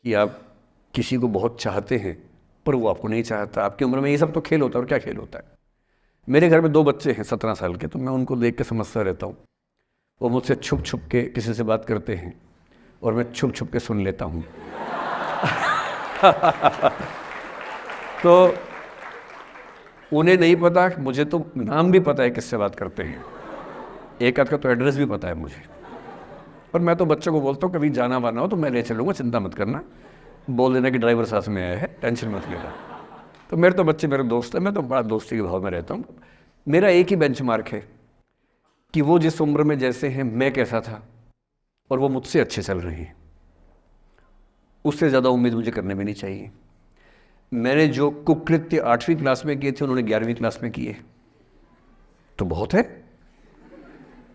कि आप किसी को बहुत चाहते हैं पर वो आपको नहीं चाहता। आपकी उम्र में ये सब तो खेल होता है, और क्या खेल होता है। मेरे घर में 2 बच्चे हैं 17 साल के, तो मैं उनको देख के समझता रहता हूँ। वो मुझसे छुप छुप के किसी से बात करते हैं और मैं छुप छुप के सुन लेता हूँ। तो उन्हें नहीं पता, मुझे तो नाम भी पता है किससे बात करते हैं, एक आध का तो एड्रेस भी पता है मुझे। और मैं तो बच्चों को बोलता हूँ कभी जाना वाना हो तो मैं ले चलूँगा, चिंता मत करना, बोल देना कि ड्राइवर साथ में आया है, टेंशन मत लेना। तो मेरे तो बच्चे मेरे दोस्त हैं, मैं तो बड़ा दोस्ती के भाव में रहता हूँ। मेरा एक ही बेंचमार्क है कि वो जिस उम्र में जैसे हैं मैं कैसा था, और वो मुझसे अच्छे चल रहे हैं। उससे ज़्यादा उम्मीद मुझे करने में नहीं चाहिए। मैंने जो कुकृत्य 8वीं क्लास में किए थे उन्होंने 11वीं क्लास में किए, तो बहुत है।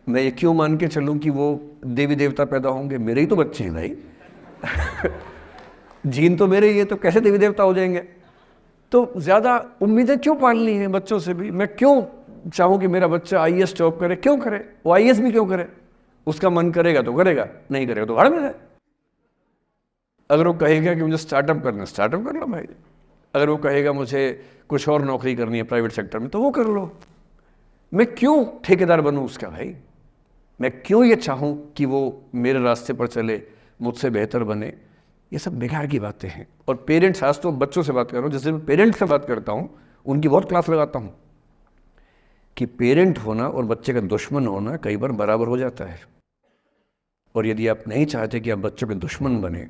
मैं ये क्यों मान के चलूँ कि वो देवी देवता पैदा होंगे? मेरे ही तो बच्चे हैं भाई। जीन तो मेरे ही है, तो कैसे देवी देवता हो जाएंगे? तो ज़्यादा उम्मीदें क्यों पालनी है बच्चों से भी? मैं क्यों चाहूँ कि मेरा बच्चा IAS जॉब करे? क्यों करे? वो IAS भी क्यों करे? उसका मन करेगा तो करेगा, नहीं करेगा तो भाड़ में जाए। अगर वो कहेगा कि मुझे स्टार्टअप करना है, स्टार्टअप कर लो भाई। अगर वो कहेगा मुझे कुछ और नौकरी करनी है प्राइवेट सेक्टर में, तो वो कर लो। मैं क्यों ठेकेदार बनूं उसका भाई? मैं क्यों ये चाहूं कि वो मेरे रास्ते पर चले, मुझसे बेहतर बने? ये सब बेकार की बातें हैं। और पेरेंट्स, आज तो बच्चों से बात कर रहा हूँ, जैसे मैं पेरेंट्स से बात करता हूँ उनकी बहुत क्लास लगाता हूँ कि पेरेंट होना और बच्चे का दुश्मन होना कई बार बराबर हो जाता है। और यदि आप नहीं चाहते कि आप बच्चों के दुश्मन बने,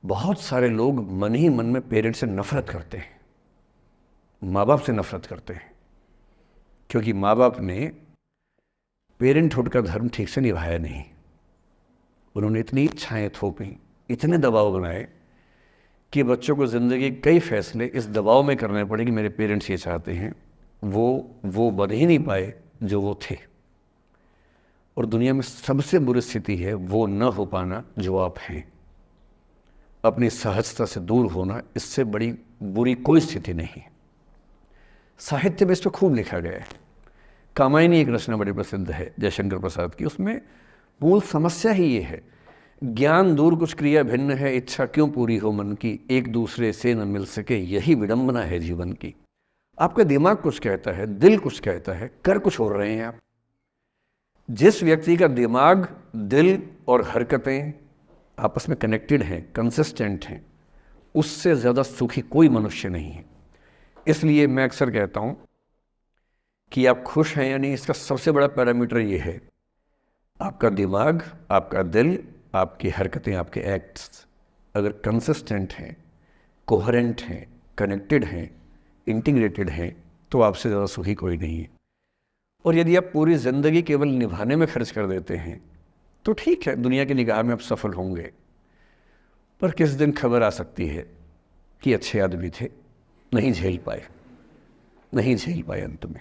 बहुत सारे लोग मन ही मन में पेरेंट्स से नफरत करते हैं, माँ बाप से नफरत करते हैं, क्योंकि माँ बाप ने पेरेंटहुड का धर्म ठीक से निभाया नहीं। उन्होंने इतनी इच्छाएं थोपी, इतने दबाव बनाए कि बच्चों को ज़िंदगी के कई फैसले इस दबाव में करने पड़े कि मेरे पेरेंट्स ये चाहते हैं, वो बन ही नहीं पाए जो वो थे। और दुनिया में सबसे बुरी स्थिति है वो न हो पाना जो आप हैं। अपनी सहजता से दूर होना, इससे बड़ी बुरी कोई स्थिति नहीं। साहित्य में इस पर खूब लिखा गया है। कामायनी एक रचना बड़ी प्रसिद्ध है जयशंकर प्रसाद की, उसमें मूल समस्या ही ये है, ज्ञान दूर कुछ क्रिया भिन्न है, इच्छा क्यों पूरी हो मन की, एक दूसरे से न मिल सके यही विडंबना है जीवन की। आपका दिमाग कुछ कहता है, दिल कुछ कहता है, कर कुछ हो रहे हैं आप। जिस व्यक्ति का दिमाग, दिल और हरकतें आपस में कनेक्टेड हैं, कंसिस्टेंट हैं, उससे ज़्यादा सुखी कोई मनुष्य नहीं है। इसलिए मैं अक्सर कहता हूँ कि आप खुश हैं या नहीं, इसका सबसे बड़ा पैरामीटर ये है, आपका दिमाग, आपका दिल, आपकी हरकतें, आपके एक्ट्स अगर कंसिस्टेंट हैं, कोहेरेंट हैं, कनेक्टेड हैं, इंटीग्रेटेड हैं, तो आपसे ज़्यादा सुखी कोई नहीं है। और यदि आप पूरी ज़िंदगी केवल निभाने में खर्च कर देते हैं तो ठीक है, दुनिया की निगाह में आप सफल होंगे। पर किस दिन खबर आ सकती है कि अच्छे आदमी थे, नहीं झेल पाए, नहीं झेल पाए, अंत में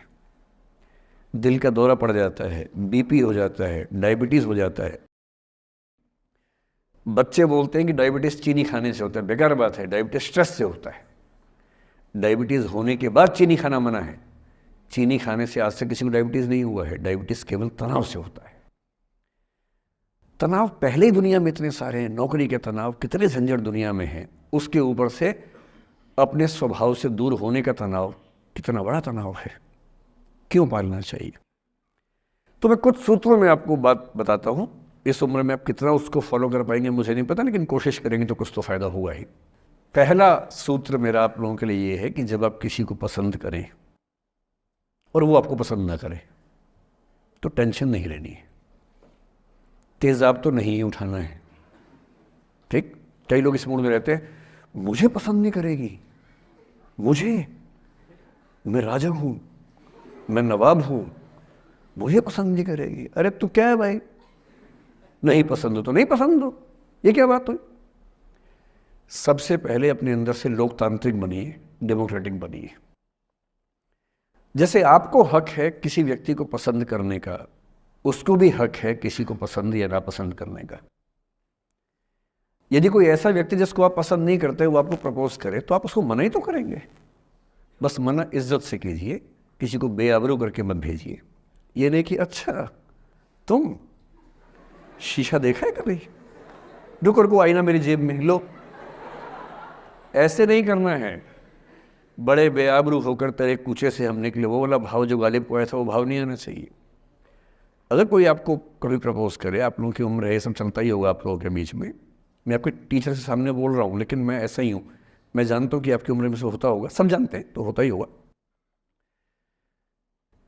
दिल का दौरा पड़ जाता है, BP हो जाता है, डायबिटीज़ हो जाता है। बच्चे बोलते हैं कि डायबिटीज़ चीनी खाने से होता है, बेकार बात है, डायबिटीज़ स्ट्रेस से होता है। डायबिटीज़ होने के बाद चीनी खाना मना है। चीनी खाने से आज तक किसी को डायबिटीज़ नहीं हुआ है। डायबिटीज़ केवल तनाव से होता है। तनाव पहले ही दुनिया में इतने सारे हैं, नौकरी के तनाव, कितने झंझट दुनिया में हैं, उसके ऊपर से अपने स्वभाव से दूर होने का तनाव, कितना बड़ा तनाव है, क्यों पालना चाहिए? तो मैं कुछ सूत्रों में आपको बात बताता हूँ। इस उम्र में आप कितना उसको फॉलो कर पाएंगे मुझे नहीं पता, लेकिन कोशिश करेंगे तो कुछ तो फ़ायदा होगा ही। पहला सूत्र मेरा आप लोगों के लिए ये है कि जब आप किसी को पसंद करें और वो आपको पसंद ना करे तो टेंशन नहीं लेनी है, तेज़ाब तो नहीं उठाना है। ठीक, कई लोग इस मूड में रहते हैं, मुझे पसंद नहीं करेगी, मुझे, मैं राजा हूँ, मैं नवाब हूँ, मुझे पसंद नहीं करेगी। अरे तू क्या है भाई, नहीं पसंद हो तो नहीं पसंद हो, ये क्या बात हुई? सबसे पहले अपने अंदर से लोकतांत्रिक बनिए, डेमोक्रेटिक बनिए। जैसे आपको हक है किसी व्यक्ति को पसंद करने का, उसको भी हक है किसी को पसंद या नापसंद करने का। यदि कोई ऐसा व्यक्ति जिसको आप पसंद नहीं करते वो आपको प्रपोज करे तो आप उसको मना ही तो करेंगे। बस मना इज्जत से कीजिए, किसी को बेआबरू करके मत भेजिए। ये नहीं कि अच्छा तुम शीशा देखा है कभी, रुको रुको आईना मेरी जेब में, लो ऐसे नहीं करना है। बड़े बेआबरू होकर तेरे कूचे से हम निकले, वो वाला भाव जो गालिब को आया था वो भाव नहीं आना चाहिए। अगर कोई आपको कभी प्रपोज करे, आप लोगों की उम्र है, ये सब चलता ही होगा आप लोगों के बीच में, मैं आपके टीचर से सामने बोल रहा हूँ, लेकिन मैं ऐसा ही हूँ, मैं जानता हूँ कि आपकी उम्र में से होता होगा, सब जानते हैं तो होता ही होगा।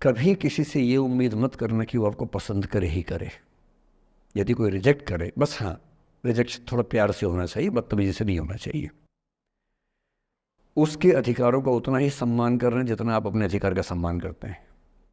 कभी किसी से ये उम्मीद मत करना कि वो आपको पसंद करे ही करे। यदि कोई रिजेक्ट करे, बस हाँ, रिजेक्शन थोड़ा प्यार से होना चाहिए, बदतमीजी से नहीं होना चाहिए। उसके अधिकारों का उतना ही सम्मान कर रहे हैं जितना आप अपने अधिकार का सम्मान करते हैं।